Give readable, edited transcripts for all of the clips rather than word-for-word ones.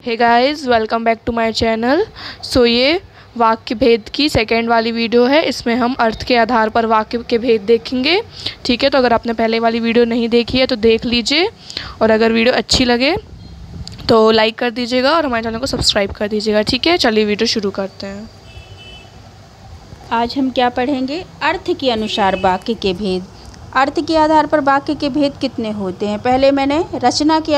Hey guys, welcome back to my channel. So ये वाक्य भेद की सेकेंड वाली वीडियो है। इसमें हम अर्थ के आधार पर वाक्य के भेद देखेंगे। ठीक है, तो अगर आपने पहले वाली वीडियो नहीं देखी है तो देख लीजिए, और अगर वीडियो अच्छी लगे तो लाइक कर दीजिएगा और हमारे चैनल को सब्सक्राइब कर दीजिएगा। ठीक है, चलिए वीडियो शुरू करते हैं। आज हम क्या पढ़ेंगे? अर्थ के अनुसार वाक्य के भेद। अर्थ के आधार पर वाक्य के भेद कितने होते हैं? पहले मैंने रचना के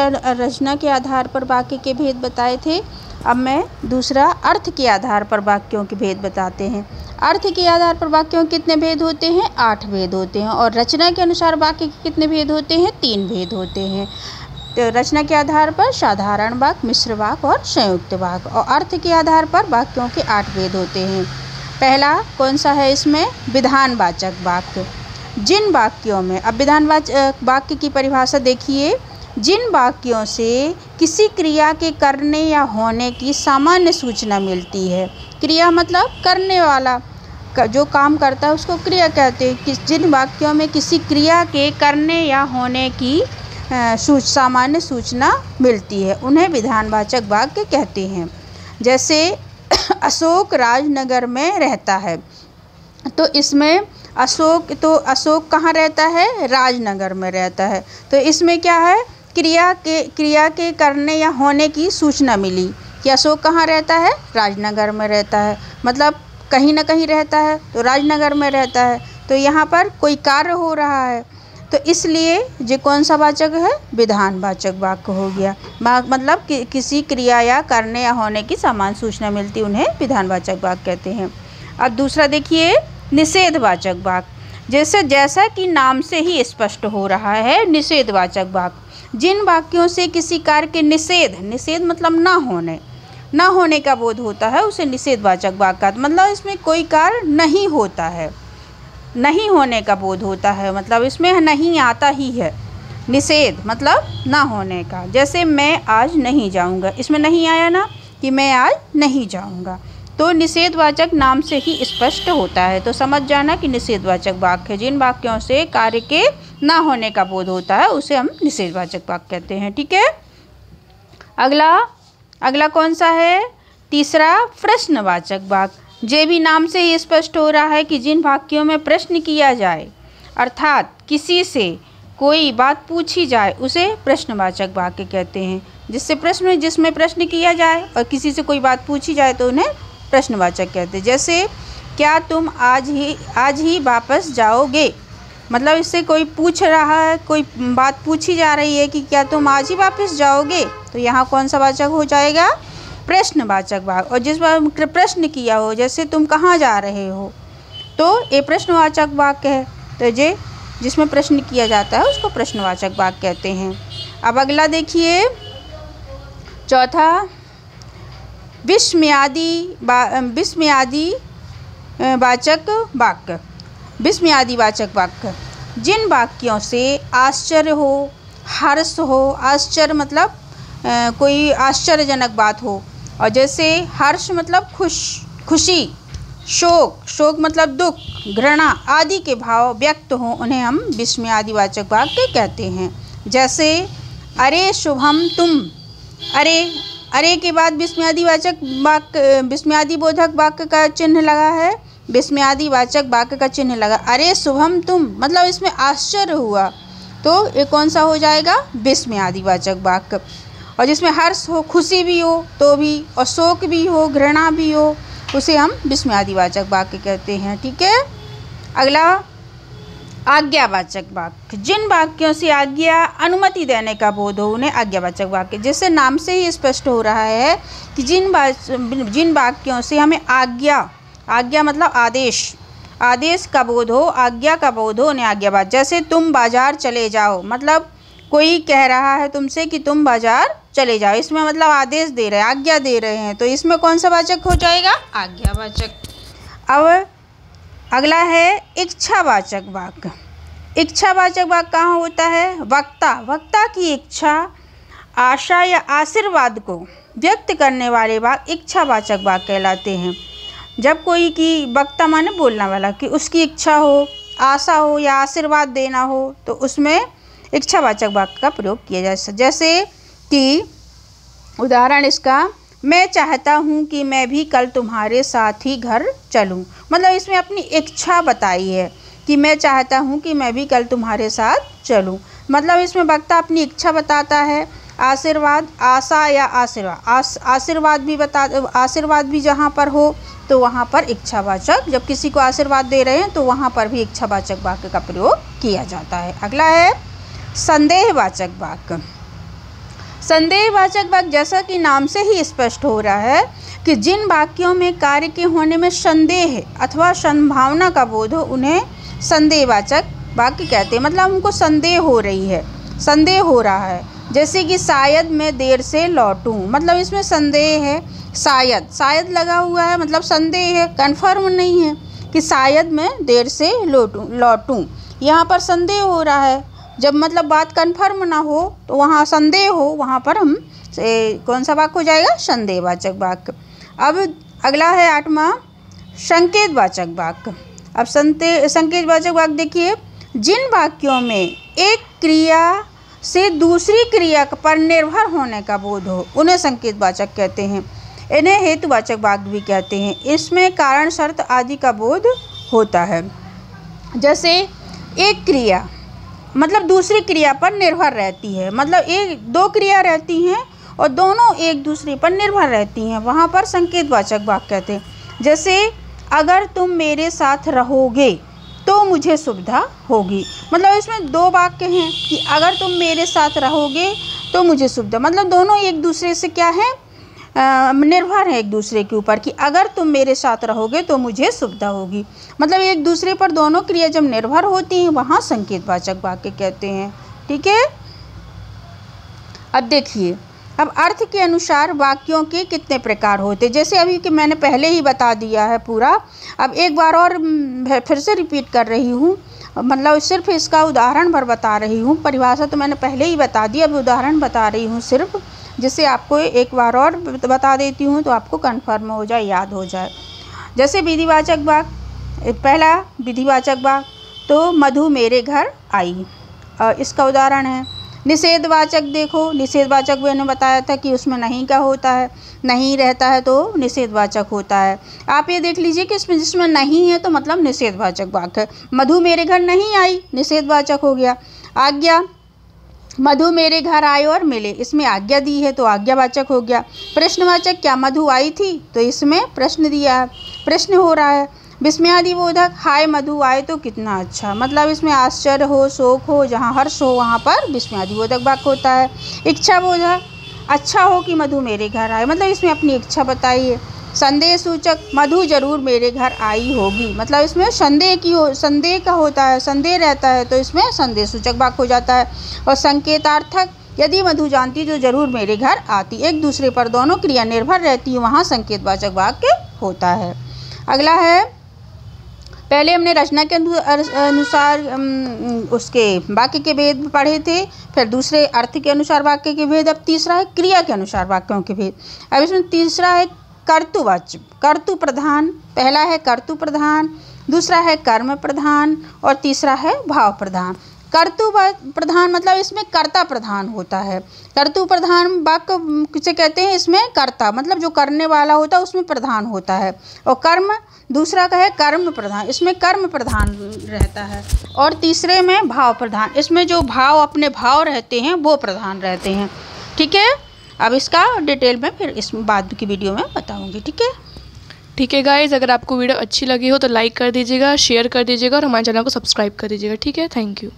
आधार पर वाक्य के भेद बताए थे। अब मैं दूसरा अर्थ के आधार पर वाक्यों के भेद बताते हैं। अर्थ के आधार पर वाक्यों के कितने भेद होते हैं? 8 भेद होते हैं। और रचना के अनुसार वाक्य के कितने भेद होते हैं? 3 भेद होते हैं। तो रचना के आधार पर साधारण वाक्य, मिश्र वाक्य और संयुक्त वाक्य। और अर्थ के आधार पर वाक्यों के 8 भेद होते हैं। पहला कौन सा है इसमें? विधानवाचक वाक्य। जिन वाक्यों में, अब विधानवाचक वाक्य की परिभाषा देखिए, जिन वाक्यों से किसी क्रिया के करने या होने की सामान्य सूचना मिलती है। क्रिया मतलब करने वाला, जो काम करता है उसको क्रिया कहते हैं। जिन वाक्यों में किसी क्रिया के करने या होने की सामान्य सूचना मिलती है उन्हें विधानवाचक वाक्य कहते हैं। जैसे अशोक राजनगर में रहता है, तो इसमें अशोक कहाँ रहता है? राजनगर में रहता है। तो इसमें क्या है? क्रिया के करने या होने की सूचना मिली कि अशोक कहाँ रहता है? राजनगर में रहता है। मतलब कहीं ना कहीं रहता है, तो राजनगर में रहता है, तो यहाँ पर कोई कार्य हो रहा है। तो इसलिए ये कौन सा वाचक है? विधानवाचक वाक्य हो गया। मतलब किसी क्रिया या करने या होने की समान सूचना मिलती, उन्हें विधानवाचक वाक्य कहते हैं। अब दूसरा देखिए, निषेधवाचक वाक्य। जैसा कि नाम से ही स्पष्ट हो रहा है, निषेधवाचक वाक्य जिन वाक्यों से किसी कार्य के निषेध मतलब ना होने का बोध होता है, उसे निषेधवाचक वाक्य कहते हैं। मतलब इसमें कोई कार्य नहीं होता है, नहीं होने का बोध होता है, मतलब इसमें नहीं आता ही है। निषेध मतलब ना होने का। जैसे मैं आज नहीं जाऊंगा, इसमें नहीं आया ना कि मैं आज नहीं जाऊंगा, तो निषेधवाचक नाम से ही स्पष्ट होता है। तो समझ जाना कि निषेधवाचक वाक्य जिन वाक्यों से कार्य के ना होने का बोध होता है उसे हम निषेधवाचक वाक्य कहते हैं। ठीक है, अगला कौन सा है? तीसरा, प्रश्नवाचक वाक्य। ये भी नाम से ही स्पष्ट हो रहा है कि जिन वाक्यों में प्रश्न किया जाए, अर्थात किसी से कोई बात पूछी जाए, उसे प्रश्नवाचक वाक्य कहते हैं। जिसमें प्रश्न किया जाए और किसी से कोई बात पूछी जाए तो उन्हें प्रश्नवाचक कहते हैं। जैसे क्या तुम आज ही वापस जाओगे? मतलब इससे कोई पूछ रहा है, कोई बात पूछी जा रही है कि क्या तुम आज ही वापस जाओगे, तो यहाँ कौन सा वाचक हो जाएगा? प्रश्नवाचक वाक्य। और जिस बार प्रश्न किया हो, जैसे तुम कहाँ जा रहे हो, तो ये प्रश्नवाचक वाक्य है। तो ये जिसमें प्रश्न किया जाता है उसको प्रश्नवाचक वाक्य कहते हैं। अब अगला देखिए, चौथा, विस्मयादि वाचक वाक्य। जिन वाक्यों से आश्चर्य हो, हर्ष हो, आश्चर्य मतलब कोई आश्चर्यजनक बात हो, और जैसे हर्ष मतलब खुशी, शोक मतलब दुख, घृणा आदि के भाव व्यक्त हो, उन्हें हम विस्मयादिवाचक वाक्य कहते हैं। जैसे अरे शुभम तुम, अरे के बाद विस्मयादिबोधक वाक्य का चिन्ह लगा है, विस्मयादिवाचक वाक्य का चिन्ह लगा। अरे शुभम तुम मतलब इसमें आश्चर्य हुआ, तो ये कौन सा हो जाएगा? विस्मयादिवाचक वाक्य। और जिसमें हर्ष हो, खुशी भी हो तो भी, और शोक भी हो, घृणा भी हो, उसे हम विस्मयादिवाचक वाक्य कहते हैं। ठीक है, अगला, आज्ञावाचक वाक्य। जिन वाक्यों से आज्ञा, अनुमति देने का बोध हो, उन्हें आज्ञावाचक वाक्य। जैसे नाम से ही स्पष्ट हो रहा है कि जिन वाक्यों से हमें आज्ञा मतलब आदेश का बोध हो, आज्ञा का बोध हो, उन्हें आज्ञावाचक। जैसे तुम बाजार चले जाओ, मतलब कोई कह रहा है तुमसे कि तुम बाजार चले जाओ, इसमें मतलब आदेश दे रहे हैं, आज्ञा दे रहे हैं, तो इसमें कौन सा वाचक हो जाएगा? आज्ञावाचक। अब अगला है इच्छावाचक वाक्य। इच्छावाचक वाक्य कहाँ होता है? वक्ता की इच्छा, आशा या आशीर्वाद को व्यक्त करने वाले वाक्य इच्छावाचक वाक्य कहलाते हैं। जब कोई की वक्ता माने बोलने वाला कि उसकी इच्छा हो, आशा हो या आशीर्वाद देना हो, तो उसमें इच्छावाचक वाक्य का प्रयोग किया जाए। जैसे कि उदाहरण इसका, मैं चाहता हूँ कि मैं भी कल तुम्हारे साथ ही घर चलूँ। मतलब इसमें अपनी इच्छा बताई है कि मैं चाहता हूँ कि मैं भी कल तुम्हारे साथ चलूँ। मतलब इसमें वक्ता अपनी इच्छा बताता है। आशीर्वाद, आशा या आशीर्वाद, आशीर्वाद भी जहाँ पर हो तो वहाँ पर इच्छावाचक, जब किसी को आशीर्वाद दे रहे हैं तो वहाँ पर भी इच्छावाचक वाक्य का प्रयोग किया जाता है। अगला है संदेहवाचक वाक्य। संदेहवाचक वाक्य, जैसा कि नाम से ही स्पष्ट हो रहा है कि जिन वाक्यों में कार्य के होने में संदेह अथवा संभावना का बोध हो उन्हें संदेहवाचक वाक्य कहते हैं। मतलब हमको संदेह हो रही है, संदेह हो रहा है। जैसे कि शायद मैं देर से लौटूं, मतलब इसमें संदेह है। शायद लगा हुआ है, मतलब संदेह है, कन्फर्म नहीं है कि शायद मैं देर से लौटूं। यहाँ पर संदेह हो रहा है। जब मतलब बात कन्फर्म ना हो तो वहाँ संदेह हो, वहाँ पर हम कौन सा वाक्य हो जाएगा? संदेहवाचक वाक्य। अब अगला है 8वां संकेतवाचक वाक्य। अब संकेतवाचक वाक्य देखिए, जिन वाक्यों में एक क्रिया से दूसरी क्रिया पर निर्भर होने का बोध हो उन्हें संकेतवाचक कहते हैं। इन्हें हेतुवाचक वाक्य भी कहते हैं। इसमें कारण, शर्त आदि का बोध होता है। जैसे एक क्रिया मतलब दूसरी क्रिया पर निर्भर रहती है, मतलब दो क्रिया रहती हैं और दोनों एक दूसरे पर निर्भर रहती हैं, वहाँ पर संकेतवाचक वाक्य कहते हैं। जैसे अगर तुम मेरे साथ रहोगे तो मुझे सुविधा होगी। मतलब इसमें दो वाक्य हैं कि अगर तुम मेरे साथ रहोगे तो मुझे सुविधा, मतलब दोनों एक दूसरे से क्या है? निर्भर है एक दूसरे के ऊपर कि अगर तुम मेरे साथ रहोगे तो मुझे सुविधा होगी। मतलब एक दूसरे पर दोनों क्रिया जब निर्भर होती हैं वहाँ संकेतवाचक वाक्य कहते हैं। ठीक है। अब देखिए, अब अर्थ के अनुसार वाक्यों के कितने प्रकार होते हैं। जैसे अभी कि मैंने पहले ही बता दिया है पूरा, अब एक बार और फिर से रिपीट कर रही हूँ। मतलब सिर्फ इसका उदाहरण भर बता रही हूँ, परिभाषा तो मैंने पहले ही बता दी, अब उदाहरण बता रही हूँ सिर्फ, जिससे आपको एक बार और बता देती हूँ तो आपको कन्फर्म हो जाए, याद हो जाए। जैसे विधिवाचक वाक्य, पहला विधिवाचक वाक्य, तो मधु मेरे घर आई, इसका उदाहरण है। निषेधवाचक देखो, निषेधवाचक मैंने बताया था कि उसमें नहीं का होता है, नहीं रहता है तो निषेधवाचक होता है। आप ये देख लीजिए कि इसमें जिसमें नहीं है तो मतलब निषेधवाचक वाक्य है। मधु मेरे घर नहीं आई, निषेधवाचक हो गया। आज्ञा, मधु मेरे घर आए और मिले, इसमें आज्ञा दी है तो आज्ञावाचक हो गया। प्रश्नवाचक, क्या मधु आई थी, तो इसमें प्रश्न दिया है, प्रश्न हो रहा है। विस्मयादिबोधक, हाय मधु आए तो कितना अच्छा, मतलब इसमें आश्चर्य हो, शोक हो, जहाँ हर्ष हो वहाँ पर विस्मयादिबोधक वाक्य होता है। इच्छाबोधक, अच्छा हो कि मधु मेरे घर आए, मतलब इसमें अपनी इच्छा बताई है। संदेह सूचक, मधु जरूर मेरे घर आई होगी, मतलब इसमें संदेह का होता है, संदेह रहता है तो इसमें संदेह सूचक वाक्य हो जाता है। और संकेतार्थक, यदि मधु जानती तो जरूर मेरे घर आती, एक दूसरे पर दोनों क्रिया निर्भर रहती है, वहाँ संकेतवाचक वाक्य होता है। अगला है, पहले हमने रचना के अनुसार उसके वाक्य के भेद पढ़े थे, फिर दूसरे अर्थ के अनुसार वाक्य के भेद, अब तीसरा है क्रिया के अनुसार वाक्यों के भेद। अब इसमें तीसरा है कर्तुवाचक, कर्तु प्रधान, पहला है कर्तु प्रधान, दूसरा है कर्म प्रधान और तीसरा है भाव प्रधान। कर्तु प्रधान मतलब इसमें कर्ता प्रधान होता है। कर्तु प्रधान वाक्य किसे कहते हैं? इसमें कर्ता मतलब जो करने वाला होता है उसमें प्रधान होता है। और कर्म दूसरा का है कर्म प्रधान, इसमें कर्म प्रधान रहता है। और तीसरे में भाव प्रधान, इसमें जो भाव अपने भाव रहते हैं वो प्रधान रहते हैं। ठीक है। अब इसका डिटेल में फिर इस बाद की वीडियो में बताऊंगी। ठीक है गाइज, अगर आपको वीडियो अच्छी लगी हो तो लाइक कर दीजिएगा, शेयर कर दीजिएगा और हमारे चैनल को सब्सक्राइब कर दीजिएगा। ठीक है, थैंक यू।